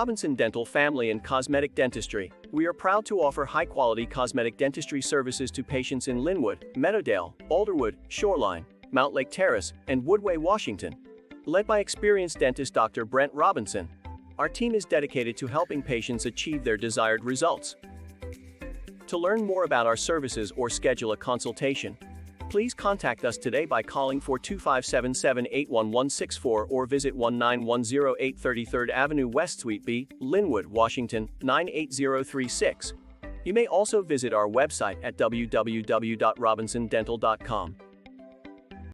Robinson Dental Family and Cosmetic Dentistry, we are proud to offer high-quality cosmetic dentistry services to patients in Linwood, Meadowdale, Alderwood, Shoreline, Mount Lake Terrace, and Woodway, Washington. Led by experienced dentist Dr. Brent Robinson, our team is dedicated to helping patients achieve their desired results. To learn more about our services or schedule a consultation, please contact us today by calling 425-77-81164 or visit 19108 33rd Avenue West Suite B, Linwood, Washington, 98036. You may also visit our website at www.robinsondental.com.